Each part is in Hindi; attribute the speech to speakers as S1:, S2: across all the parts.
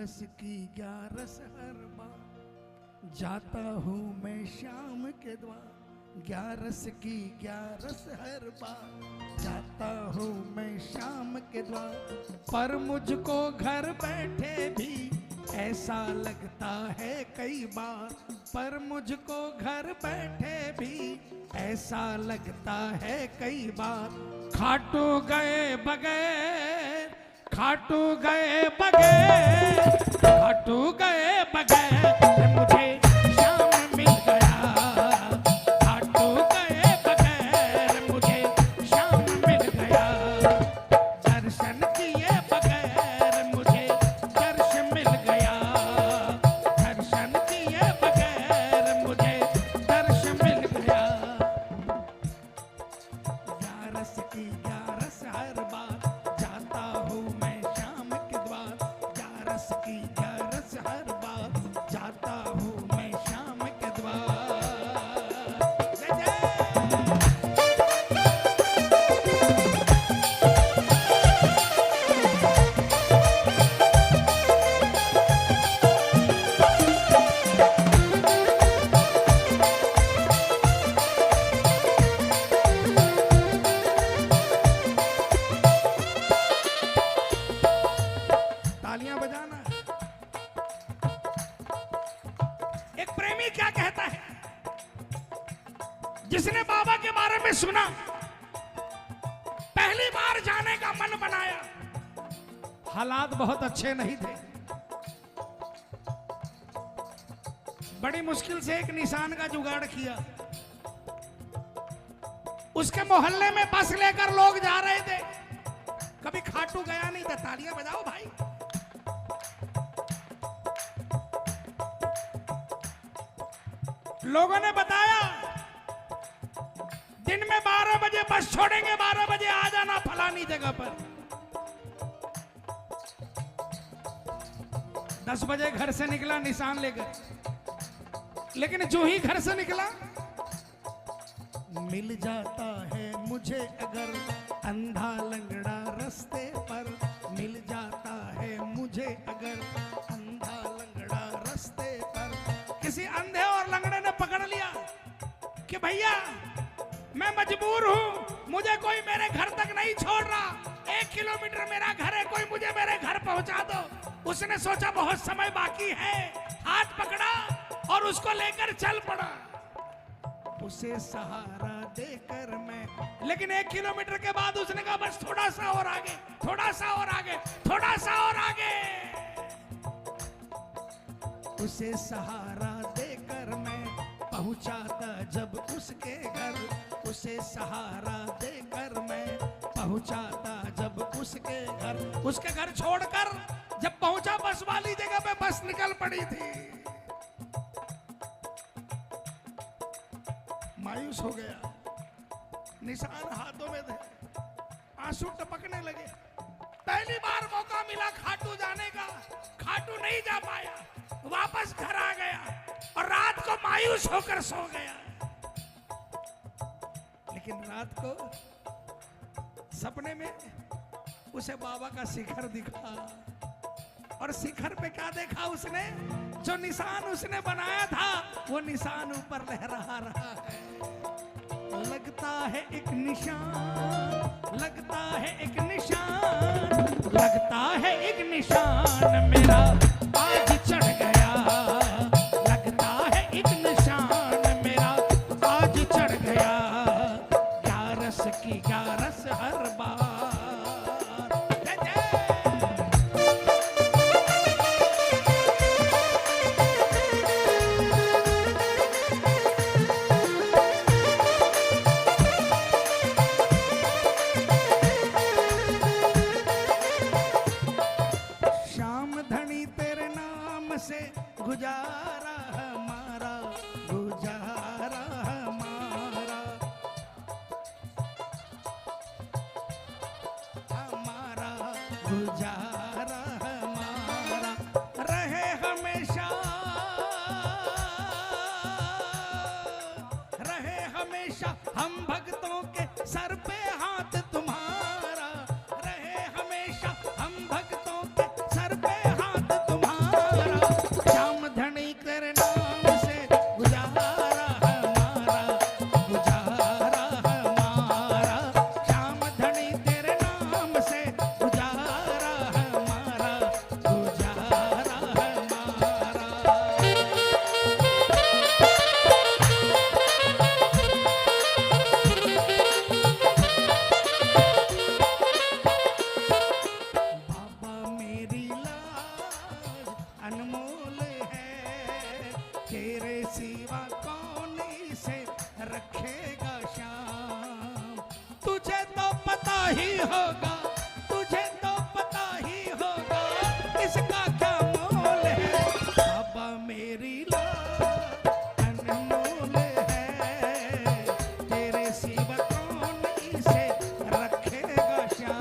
S1: ग्यारस की ग्यारस हर बार जाता हूँ मैं शाम के द्वार। ग्यारस की ग्यारस हर बार जाता हूँ मैं शाम के द्वार। पर मुझको घर बैठे भी ऐसा लगता है कई बार। पर मुझको घर बैठे भी ऐसा लगता है कई बार। खाटू गए बगैर, खाटू गए बगैर, खाटू गए बगैर मुझे शाम मिल गया। खाटू गए बगैर मुझे शाम मिल गया। दर्शन किए बगैर मुझे दर्शन मिल गया। दर्शन किए बगैर मुझे दर्शन मिल गया। ग्यारस की ग्यारस हर बार जाता हूँ मैं शाम के द्वार। ग्यारस की ग्यारस हर बार जाता हूँ मैं शाम के द्वार। जय जय। तालियां बजाना। एक प्रेमी क्या कहता है, जिसने बाबा के बारे में सुना, पहली बार जाने का मन बनाया, हालात बहुत अच्छे नहीं थे। बड़ी मुश्किल से एक निशान का जुगाड़ किया। उसके मोहल्ले में बस लेकर लोग जा रहे थे। कभी खाटू गया नहीं था। तालियां बजाओ भाई। लोगों ने बताया दिन में 12 बजे बस छोड़ेंगे, 12 बजे आ जाना फलानी जगह पर। 10 बजे घर से निकला निशान लेकर, लेकिन जो ही घर से निकला, मिल जाता है मुझे अगर अंधा लंगड़ा रास्ते पर। मिल जाता है मुझे अगर अंधा लंगड़ा रास्ते पर। किसी अंधे और लंगड़े ने पकड़ लिया कि भैया मैं मजबूर हूं, मुझे कोई मेरे घर तक नहीं छोड़ रहा। 1 किलोमीटर मेरा घर है, कोई मुझे मेरे घर पहुंचा दो। उसने सोचा बहुत समय बाकी है, हाथ पकड़ा और उसको लेकर चल पड़ा। उसे सहारा देकर मैं, लेकिन 1 किलोमीटर के बाद उसने कहा बस थोड़ा सा और आगे, थोड़ा सा और आगे, थोड़ा सा और आगे। उसे सहारा देकर मैं पहुंचाता जब उसके घर। उसे सहारा देकर मैं पहुंचाता जब उसके घर। उसके घर छोड़कर जब पहुंचा बस वाली जगह पे, बस निकल पड़ी थी। मायूस हो गया, निशान हाथों में थे, आंसू टपकने लगे। पहली बार मौका मिला खाटू जाने का, खाटू नहीं जा पाया, वापस घर आ गया और रात को मायूस होकर सो गया। लेकिन रात को सपने में उसे बाबा का शिखर दिखा। और शिखर पे क्या देखा उसने? जो निशान उसने बनाया था वो निशान ऊपर लहरा रहा है। लगता है एक निशान, लगता है एक निशान, लगता है एक निशान मेरा आज चढ़ गया। लगता है एक निशान मेरा आज चढ़ गया। ग्यारस की ग्यारस हर बार। से गुजारा हमारा, गुजारा हमारा, हमारा गुजारा हमारा रहे हमेशा, रहे हमेशा हम भक्तों के सर पे हाथ तुम्हारा। रहे हमेशा हम भक्तों के सर पे हाथ तुम्हारा। ही होगा, तुझे तो पता ही होगा इसका क्या मोल है। बाबा मेरी लाज अनमोल है, तेरे सिवा कौन इसे रखेगा श्याम।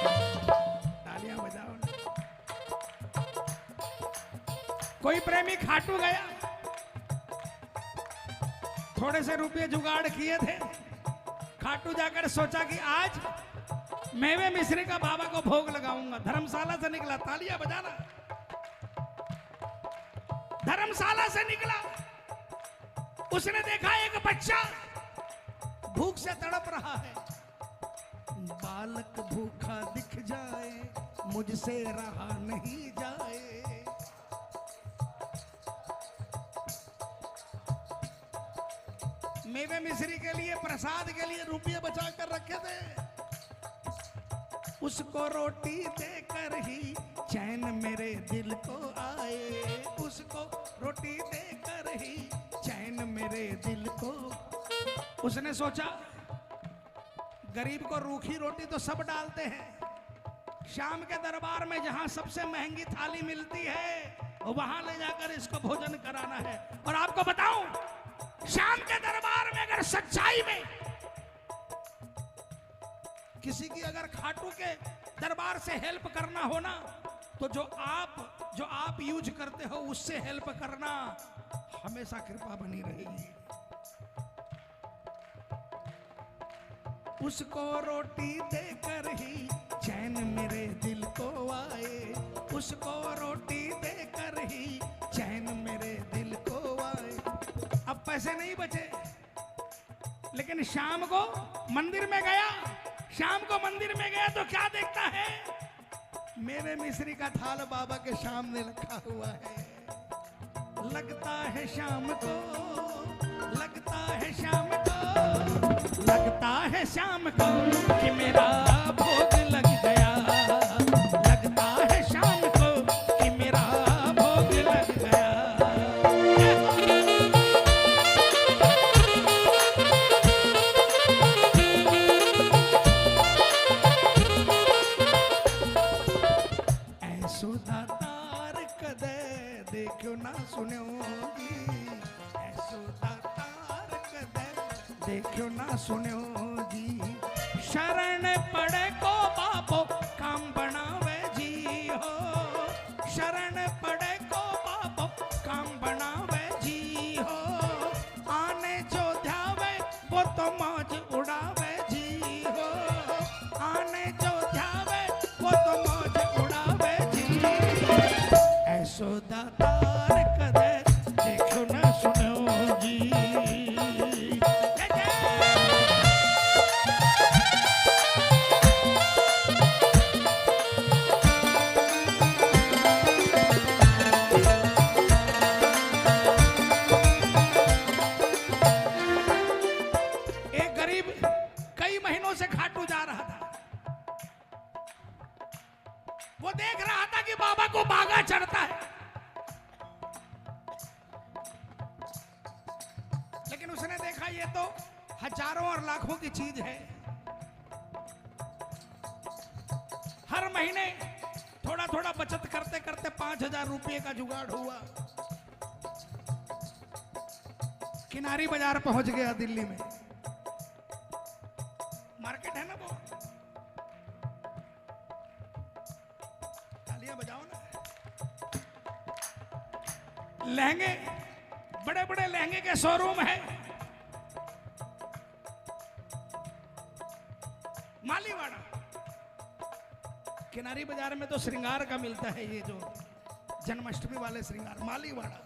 S1: तालियां बजाओ ना। कोई प्रेमी खाटू गया, थोड़े से रुपये जुगाड़ किए थे, खाटू जाकर सोचा कि आज मेवे मिश्री का बाबा को भोग लगाऊंगा। धर्मशाला से निकला, तालियां बजाना। धर्मशाला से निकला, उसने देखा एक बच्चा भूख से तड़प रहा है। बालक भूखा दिख जाए, मुझसे रहा नहीं जाए। मेवे मिश्री के लिए, प्रसाद के लिए रुपये बचा कर रखे थे। उसको रोटी देकर ही चैन मेरे दिल को आए, उसको रोटी देकर ही चैन मेरे दिल को। उसने सोचा गरीब को रूखी रोटी तो सब डालते हैं, शाम के दरबार में जहां सबसे महंगी थाली मिलती है वहां ले जाकर इसको भोजन कराना है। और आपको बताऊं, शाम के दरबार में अगर सच्चाई में किसी की अगर खाटू के दरबार से हेल्प करना हो ना, तो जो आप यूज करते हो उससे हेल्प करना, हमेशा कृपा बनी रहेगी। उसको रोटी देकर ही चैन मेरे दिल को आए, उसको रोटी देकर ही चैन मेरे दिल को आए। अब पैसे नहीं बचे, लेकिन शाम को मंदिर में गया। शाम को मंदिर में गया तो क्या देखता है, मेरे मिश्री का थाल बाबा के सामने रखा हुआ है। लगता है शाम को, लगता है शाम को, लगता है शाम को कि मेरा भोग लग गया। लगता है शाम को कि मेरा भोग लग गया। ऐसो दातार कदे देखो ना सुनो जी, ऐसो दातार कदे देखो ना सुनो जी। शरण पड़े को बाबो काम बनावे जी हो, शरण पड़े को बाबो काम बनावे जी हो। आने जो ध्यावे वो तो मौज उड़ावे जी हो, आने जो ध्यावे वो तो मौज उड़ावे जी। ऐसो दातार कदे देखो ना सुनो जी। एक गरीब कई महीनों से खाटू जा रहा था। वो देख रहा था कि बाबा को बागा चढ़ता है, लेकिन उसने देखा ये तो हजारों और लाखों की चीज है। हर महीने थोड़ा थोड़ा बचत करते करते 5,000 रुपये का जुगाड़ हुआ। किनारी बाजार पहुंच गया दिल्ली में, मार्केट है ना वो, तालियां बजाओ ना। लहंगे, बड़े बड़े लहंगे के शोरूम है। मालीवाड़ा, किनारी बाजार में तो श्रृंगार का मिलता है, ये जो जन्माष्टमी वाले श्रृंगार, मालीवाड़ा।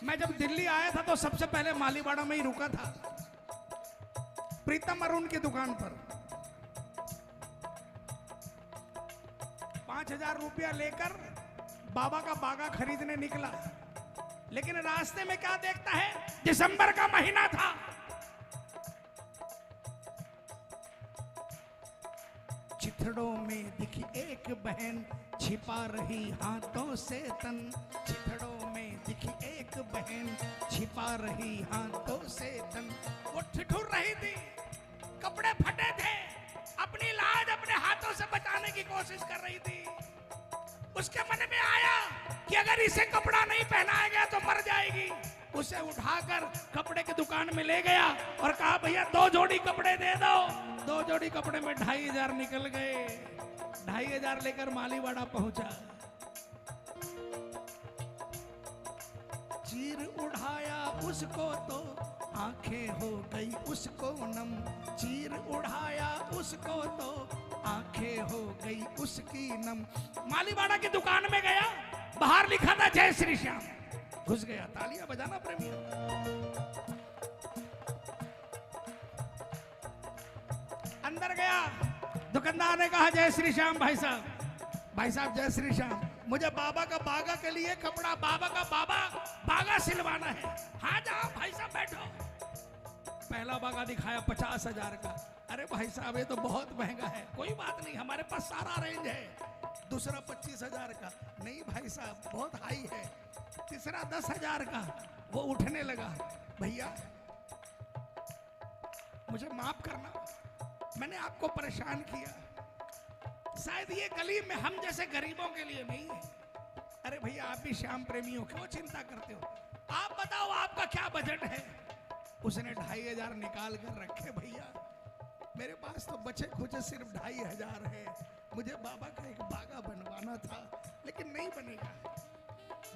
S1: मैं जब दिल्ली आया था तो सबसे पहले मालीवाड़ा में ही रुका था, प्रीतम अरुण की दुकान पर। 5,000 रुपया लेकर बाबा का बागा खरीदने निकला, लेकिन रास्ते में क्या देखता है, दिसंबर का महीना था। चिथड़ों में दिखी एक बहन छिपा रही हाथों से तन। चिथड़ों में दिखी एक बहन छिपा रही हाथों से तन। वो ठिठुर रही थी, कपड़े फटे थे, अपनी लाज अपने हाथों से बचाने की कोशिश कर रही थी। उसके मन में आया कि अगर इसे कपड़ा नहीं पहनाया गया तो मर जाएगी। उसे उठाकर कपड़े की दुकान में ले गया और कहा, भैया 2 जोड़ी कपड़े दे दो। 2 जोड़ी कपड़े में 2500 निकल गए। 2500 लेकर मालीवाड़ा पहुंचा। चीर उड़ाया उसको तो आंखें हो गई उसको नम। चीर उड़ाया उसको तो आंखें हो गई उसकी नम। मालीवाड़ा की दुकान में गया, बाहर लिखा था जय श्री श्याम। घुस गया, तालियां बजाना प्रेमी। अंदर गया, दुकानदार ने कहा, जय श्री श्याम भाई साहब। भाई साहब जय श्री श्याम, मुझे बाबा का बागा के लिए कपड़ा, बाबा का बागा सिलवाना है। हाँ जाओ भाई साहब बैठो। पहला बागा दिखाया 50,000 का। अरे भाई साहब ये तो बहुत महंगा है। कोई बात नहीं, हमारे पास सारा रेंज है। दूसरा 25,000 का। नहीं भाई साहब बहुत हाई है। तीसरा 10,000 का। वो उठने लगा, भैया मुझे माफ करना, मैंने आपको परेशान किया। शायद ये गली में हम जैसे गरीबों के लिए नहीं है। अरे भैया आप भी श्याम प्रेमी हो, क्यों चिंता करते हो? आप बताओ आपका क्या बजट है? उसने 2500 निकाल कर रखे। भैया मेरे पास तो बचे खुचे सिर्फ 2500 है। मुझे बाबा का एक बागा बनवाना था, लेकिन नहीं बनेगा।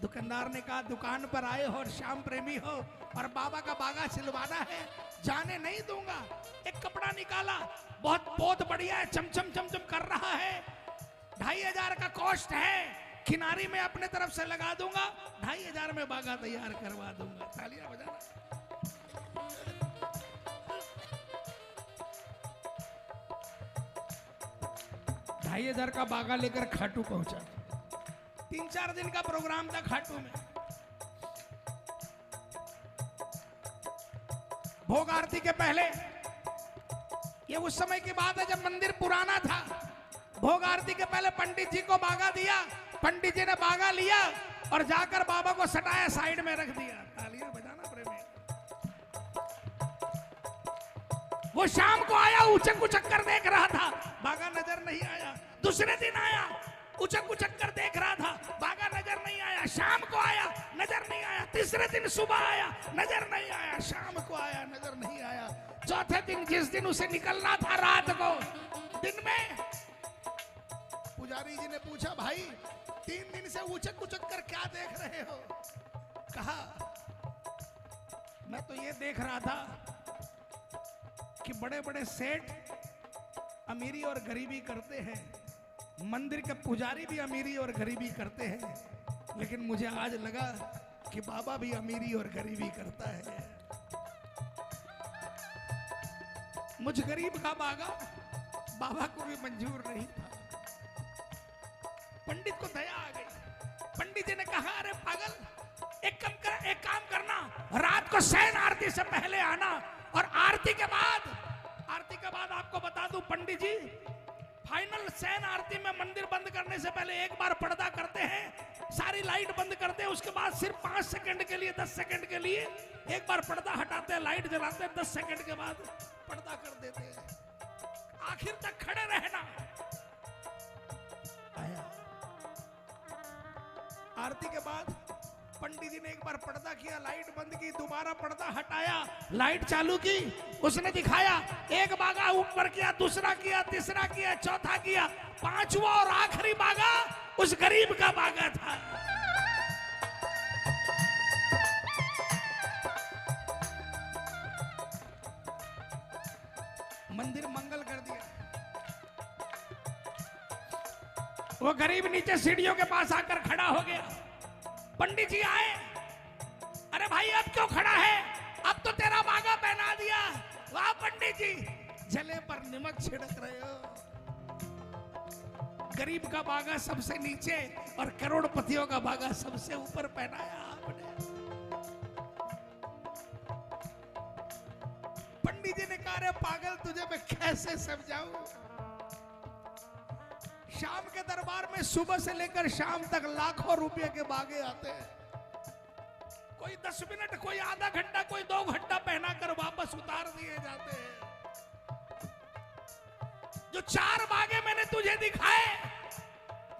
S1: दुकानदार ने कहा, दुकान पर आए हो और श्याम प्रेमी हो और बाबा का बागा सिलवाना है, जाने नहीं दूंगा। एक कपड़ा निकाला, बहुत बढ़िया है, चमचम चमचम कर रहा है। 2500 का कॉस्ट है, किनारी में अपने तरफ से लगा दूंगा, 2500 में बागा तैयार करवा दूंगा। तालियां बजाना। 2500 का बागा लेकर खाटू पहुंचा। 3-4 दिन का प्रोग्राम था खाटू में। भोग आरती के पहले, ये उस समय की बात है जब मंदिर पुराना था। भोग आरती के पहले पंडित जी को बागा दिया। पंडित जी ने बागा लिया और जाकर बाबा को सटाया, साइड में रख दिया। तालियां बजाना प्रेमी। वो शाम को आया, उचक उचक कर देख रहा था, बागा नजर नहीं आया। दूसरे दिन आया, उचक उचक कर देख रहा था, बागा नजर नहीं आया। शाम को आया, नजर नहीं आया। तीसरे दिन सुबह आया, नजर नहीं आया। शाम को आया, नजर नहीं आया। चौथे दिन, जिस दिन उसे निकलना था रात को, दिन में, पुजारी जी ने पूछा, भाई 3 दिन से उचक उचक कर क्या देख रहे हो? कहा, मैं तो ये देख रहा था कि बड़े बड़े सेठ अमीरी और गरीबी करते हैं, मंदिर के पुजारी भी अमीरी और गरीबी करते हैं, लेकिन मुझे आज लगा कि बाबा भी अमीरी और गरीबी करता है। मुझ गरीब का बागा बाबा को भी मंजूर नहीं था। पंडित को दया आ गई। पंडित जी ने कहा, अरे पागल, एक काम करना, रात को शयन आरती से पहले आना और आरती के बाद आपको बता दूं पंडित जी, फाइनल शयन आरती में मंदिर बंद करने से पहले एक बार पर्दा करते हैं, सारी लाइट बंद करते हैं, उसके बाद सिर्फ 5 सेकंड के लिए, 10 सेकंड के लिए एक बार पर्दा हटाते हैं, लाइट जलाते हैं, 10 सेकंड के बाद पर्दा कर देते हैं। आखिर तक खड़े रहना। आया आरती के बाद पंडित जी ने एक बार पर्दा किया, लाइट बंद की, दोबारा पर्दा हटाया, लाइट चालू की, उसने दिखाया, एक बागा ऊपर किया, दूसरा किया, तीसरा किया, चौथा किया, 5वां और आखिरी बागा उस गरीब का बागा था। मंदिर मंगल कर दिया। वो गरीब नीचे सीढ़ियों के पास आकर खड़ा हो गया। पंडित जी आए, अरे भाई अब क्यों खड़ा है? अब तो तेरा बागा पहना दिया। वाह पंडित जी, जले पर नमक छिड़क रहे हो। गरीब का बागा सबसे नीचे और करोड़पतियों का बागा सबसे ऊपर पहनाया आपने। पंडित जी ने कहा, रे पागल, तुझे मैं कैसे समझाऊं? शाम के दरबार में सुबह से लेकर शाम तक लाखों रुपए के बागे आते हैं। कोई 10 मिनट, कोई आधा घंटा, कोई 2 घंटा पहना कर वापस उतार दिए जाते हैं। जो 4 बागे मैंने तुझे दिखाए,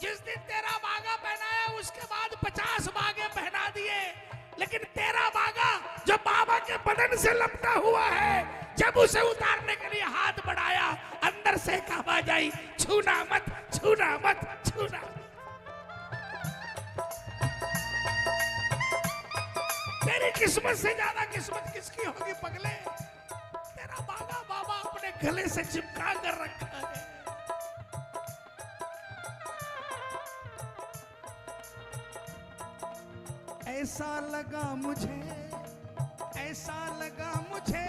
S1: जिस दिन तेरा बागा पहनाया उसके बाद 50 बागे पहना दिए, लेकिन तेरा बागा जो बाबा के बदन से लपटा हुआ है, जब उसे उतारने के लिए हाथ बढ़ाया, अंदर से एक आवाज आई, छूना मत, छूना मत, छूना। तेरी किस्मत से ज्यादा किस्मत किसकी होगी पगले? तेरा बागा बाबा अपने गले से चिपका कर रखा है। ऐसा लगा मुझे, ऐसा लगा मुझे,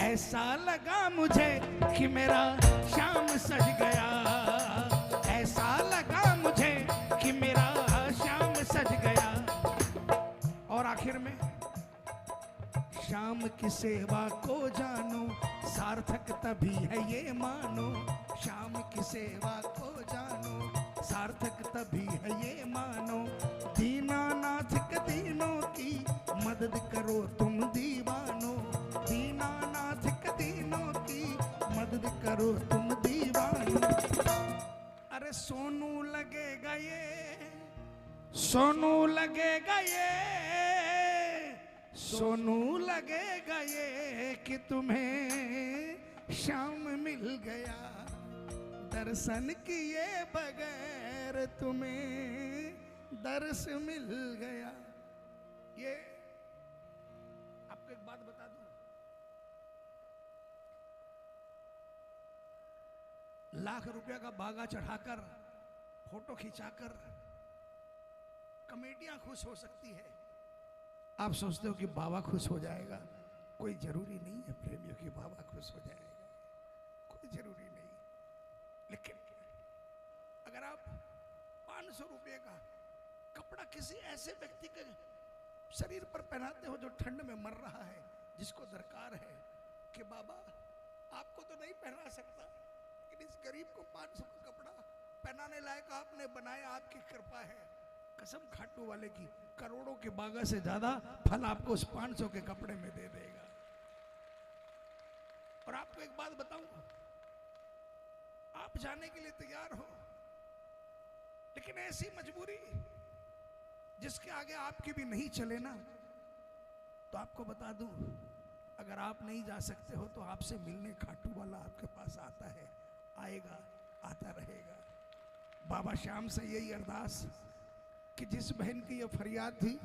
S1: ऐसा लगा मुझे कि मेरा शाम सज गया। ऐसा लगा मुझे कि मेरा शाम सज गया। और आखिर में, शाम की सेवा को जानो, सार्थक तभी है ये मानो। शाम की सेवा को जानो, सार्थक तभी है ये मानो। दीनानाथ के दीनों की मदद करो तुम दीवानो। दीनानाथ के दीनों की मदद करो तुम दीवानो। अरे सोनू लगेगा ये, सोनू लगेगा ये, सोनू लगेगा ये कि तुम्हें शाम मिल गया। दर्शन किए बगैर तुम्हें दर्श मिल गया। ये आपको एक बात बता दूं, लाख रुपया का बागा चढ़ाकर, फोटो खिंचाकर कमेटियां खुश हो सकती है। आप सोचते हो कि बाबा खुश हो जाएगा, कोई जरूरी नहीं है प्रेमियों की बाबा खुश हो जाएगा, कोई जरूरी नहीं। लेकिन अगर आप 500 रुपये का कपड़ा किसी ऐसे व्यक्ति के शरीर पर पहनाते हो जो ठंड में मर रहा है, जिसको दरकार है कि बाबा आपको तो नहीं पहना सकता, लेकिन इस गरीब को 500 का कपड़ा पहनाने लायक आपने बनाया, आपकी कृपा है। कसम खाटू वाले की, करोड़ों के बागा से ज्यादा फल आपको उस 500 के कपड़े में दे देगा। और आपको एक बात बताऊं, आप जाने के लिए तैयार हो, लेकिन ऐसी मजबूरी जिसके आगे आपकी भी नहीं चले ना, तो आपको बता दूं, अगर आप नहीं जा सकते हो तो आपसे मिलने खाटू वाला आपके पास आता है, आएगा, आता रहेगा। बाबा श्याम से यही अरदास कि जिस बहन की ये फरियाद थी,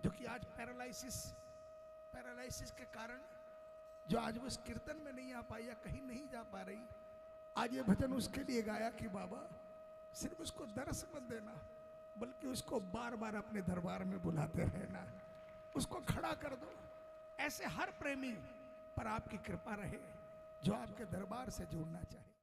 S1: जो कि आज पैरालिसिस के कारण जो आज वो इस कीर्तन में नहीं आ पाई या कहीं नहीं जा पा रही, आज ये भजन उसके लिए गाया कि बाबा सिर्फ उसको दर्श मत देना, बल्कि उसको बार बार अपने दरबार में बुलाते रहना, उसको खड़ा कर दो। ऐसे हर प्रेमी पर आपकी कृपा रहे जो आपके दरबार से जुड़ना चाहे।